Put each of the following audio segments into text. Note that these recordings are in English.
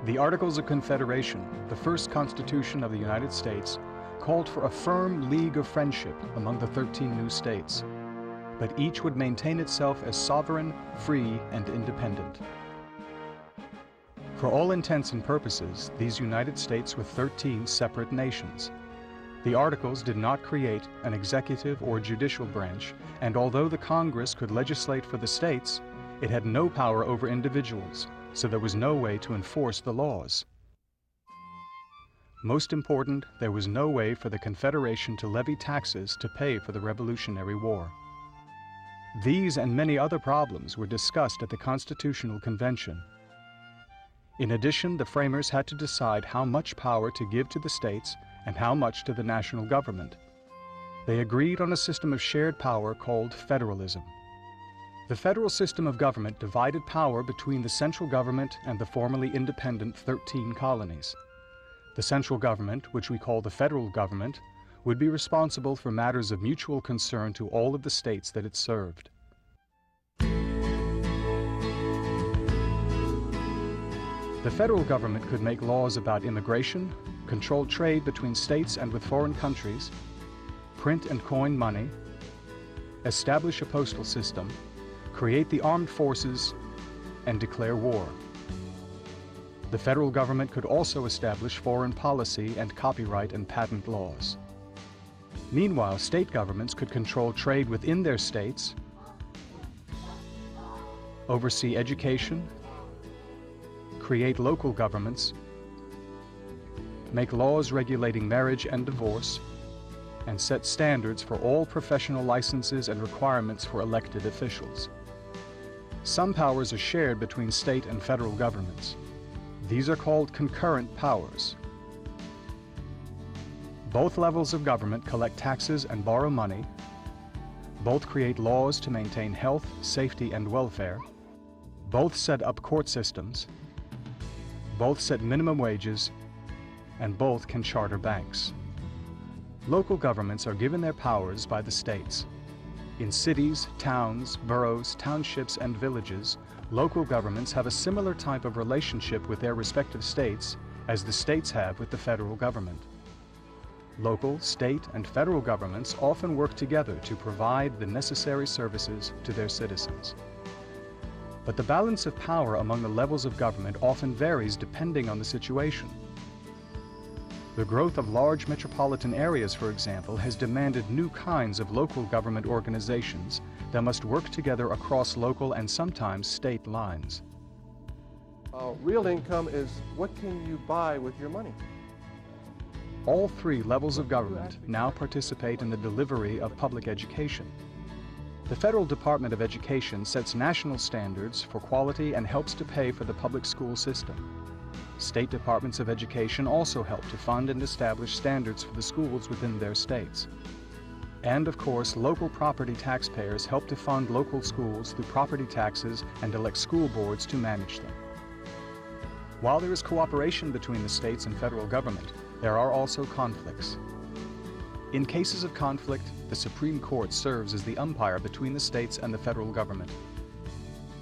The Articles of Confederation, the first Constitution of the United States, called for a firm league of friendship among the 13 new states, but each would maintain itself as sovereign, free, and independent. For all intents and purposes, these United States were 13 separate nations. The Articles did not create an executive or judicial branch, and although the Congress could legislate for the states, it had no power over individuals, so there was no way to enforce the laws. Most important, there was no way for the Confederation to levy taxes to pay for the Revolutionary War. These and many other problems were discussed at the Constitutional Convention. In addition, the framers had to decide how much power to give to the states and how much to the national government. They agreed on a system of shared power called federalism. The federal system of government divided power between the central government and the formerly independent 13 colonies. The central government, which we call the federal government, would be responsible for matters of mutual concern to all of the states that it served. The federal government could make laws about immigration, control trade between states and with foreign countries, print and coin money, establish a postal system, create the armed forces, and declare war. The federal government could also establish foreign policy and copyright and patent laws. Meanwhile, state governments could control trade within their states, oversee education, create local governments, make laws regulating marriage and divorce, and set standards for all professional licenses and requirements for elected officials. Some powers are shared between state and federal governments. These are called concurrent powers. Both levels of government collect taxes and borrow money. Both create laws to maintain health, safety, and welfare. Both set up court systems. Both set minimum wages, and both can charter banks. Local governments are given their powers by the states. In cities, towns, boroughs, townships, and villages, local governments have a similar type of relationship with their respective states as the states have with the federal government. Local, state, and federal governments often work together to provide the necessary services to their citizens. But the balance of power among the levels of government often varies depending on the situation. The growth of large metropolitan areas, for example, has demanded new kinds of local government organizations that must work together across local and sometimes state lines. Real income is what can you buy with your money? All three levels of government now participate in the delivery of public education. The Federal Department of Education sets national standards for quality and helps to pay for the public school system. State departments of education also help to fund and establish standards for the schools within their states. And of course, local property taxpayers help to fund local schools through property taxes and elect school boards to manage them. While there is cooperation between the states and federal government, there are also conflicts. In cases of conflict, the Supreme Court serves as the umpire between the states and the federal government,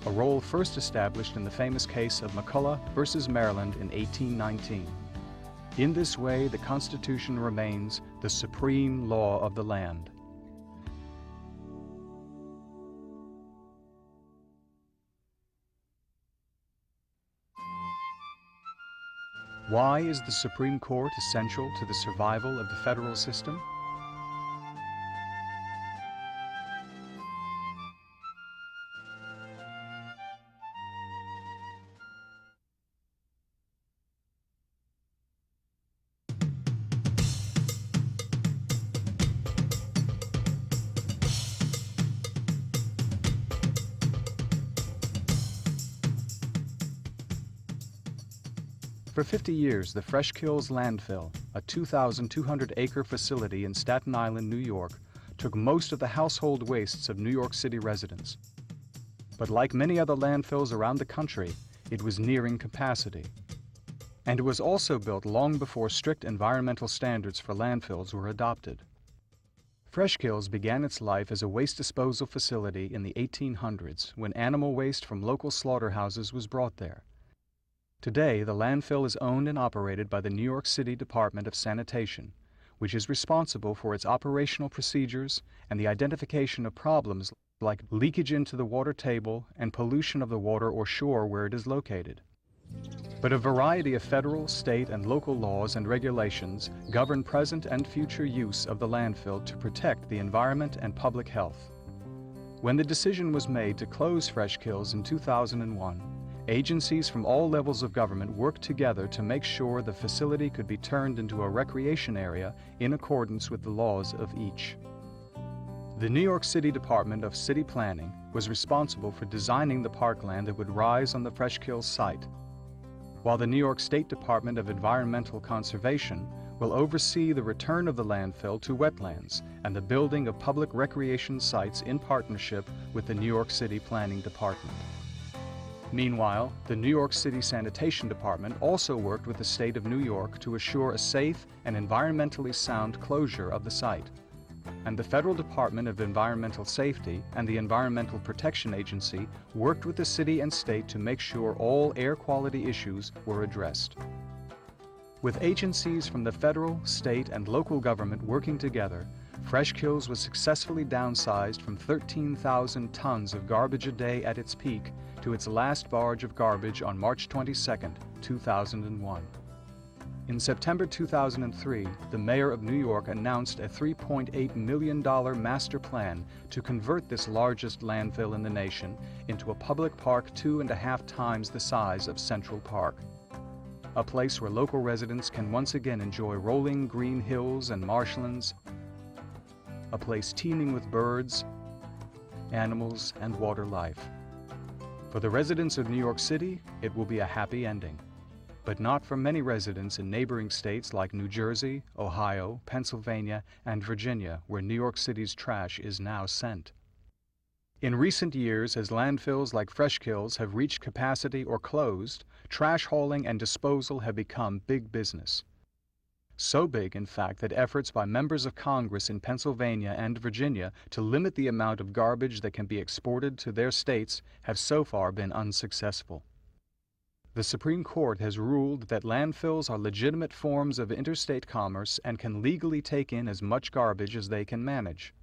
a role first established in the famous case of McCulloch versus Maryland in 1819. In this way, the Constitution remains the supreme law of the land. Why is the Supreme Court essential to the survival of the federal system? For 50 years, the Fresh Kills landfill, a 2,200-acre facility in Staten Island, New York, took most of the household wastes of New York City residents. But like many other landfills around the country, it was nearing capacity. And it was also built long before strict environmental standards for landfills were adopted. Fresh Kills began its life as a waste disposal facility in the 1800s when animal waste from local slaughterhouses was brought there. Today, the landfill is owned and operated by the New York City Department of Sanitation, which is responsible for its operational procedures and the identification of problems like leakage into the water table and pollution of the water or shore where it is located. But a variety of federal, state, and local laws and regulations govern present and future use of the landfill to protect the environment and public health. When the decision was made to close Fresh Kills in 2001, agencies from all levels of government worked together to make sure the facility could be turned into a recreation area in accordance with the laws of each. The New York City Department of City Planning was responsible for designing the parkland that would rise on the Fresh Kills site, while the New York State Department of Environmental Conservation will oversee the return of the landfill to wetlands and the building of public recreation sites in partnership with the New York City Planning Department. Meanwhile, the New York City Sanitation Department also worked with the state of New York to assure a safe and environmentally sound closure of the site. And the Federal Department of Environmental Safety and the Environmental Protection Agency worked with the city and state to make sure all air quality issues were addressed. With agencies from the federal, state, and local government working together, Fresh Kills was successfully downsized from 13,000 tons of garbage a day at its peak to its last barge of garbage on March 22, 2001. In September 2003, the mayor of New York announced a $3.8 million master plan to convert this largest landfill in the nation into a public park 2.5 times the size of Central Park. A place where local residents can once again enjoy rolling green hills and marshlands, a place teeming with birds, animals, and water life. For the residents of New York City, it will be a happy ending, but not for many residents in neighboring states like New Jersey, Ohio, Pennsylvania, and Virginia, where New York City's trash is now sent. In recent years, as landfills like Fresh Kills have reached capacity or closed, trash hauling and disposal have become big business. So big, in fact, that efforts by members of Congress in Pennsylvania and Virginia to limit the amount of garbage that can be exported to their states have so far been unsuccessful. The Supreme Court has ruled that landfills are legitimate forms of interstate commerce and can legally take in as much garbage as they can manage.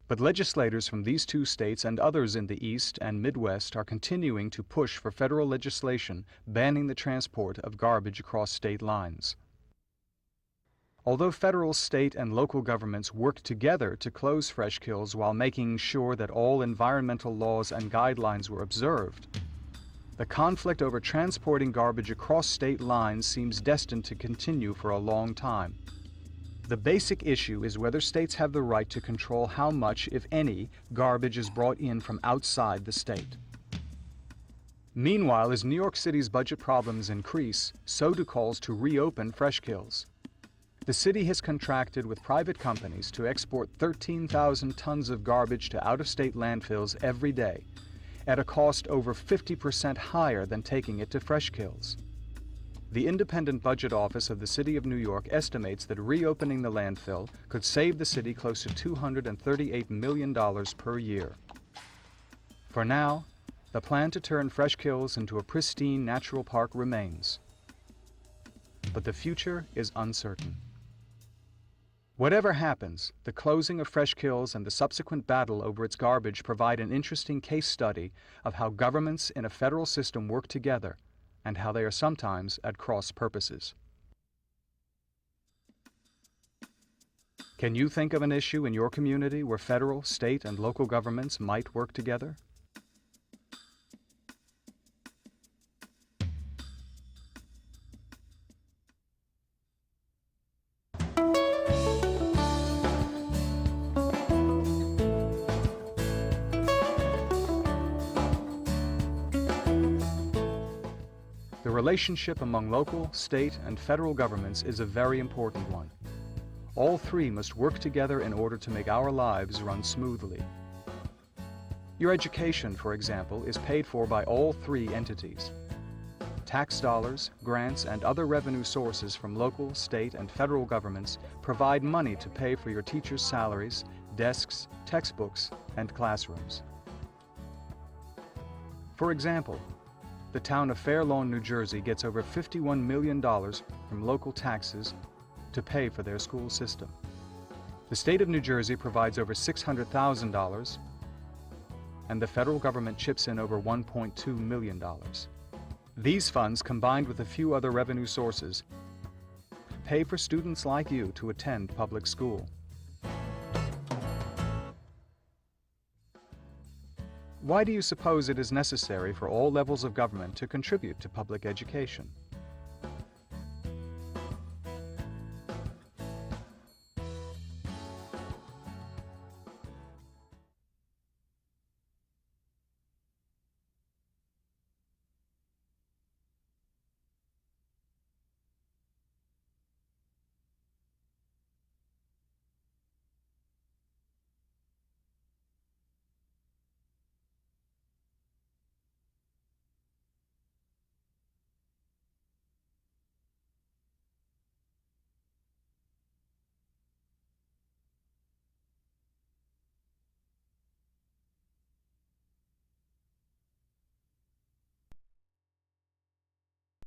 But legislators from these two states and others in the East and Midwest are continuing to push for federal legislation banning the transport of garbage across state lines. Although federal, state, and local governments work together to close Fresh Kills while making sure that all environmental laws and guidelines were observed, the conflict over transporting garbage across state lines seems destined to continue for a long time. The basic issue is whether states have the right to control how much, if any, garbage is brought in from outside the state. Meanwhile, as New York City's budget problems increase, so do calls to reopen Fresh Kills. The city has contracted with private companies to export 13,000 tons of garbage to out-of-state landfills every day, at a cost over 50% higher than taking it to Fresh Kills. The Independent Budget Office of the City of New York estimates that reopening the landfill could save the city close to $238 million per year. For now, the plan to turn Fresh Kills into a pristine natural park remains. But the future is uncertain. Whatever happens, the closing of Fresh Kills and the subsequent battle over its garbage provide an interesting case study of how governments in a federal system work together and how they are sometimes at cross purposes. Can you think of an issue in your community where federal, state, and local governments might work together? The relationship among local, state, and federal governments is a very important one. All three must work together in order to make our lives run smoothly. Your education, for example, is paid for by all three entities. Tax dollars, grants, and other revenue sources from local, state, and federal governments provide money to pay for your teachers' salaries, desks, textbooks, and classrooms. For example, the town of Fair Lawn, New Jersey gets over $51 million from local taxes to pay for their school system. The state of New Jersey provides over $600,000, and the federal government chips in over $1.2 million. These funds, combined with a few other revenue sources, pay for students like you to attend public school. Why do you suppose it is necessary for all levels of government to contribute to public education?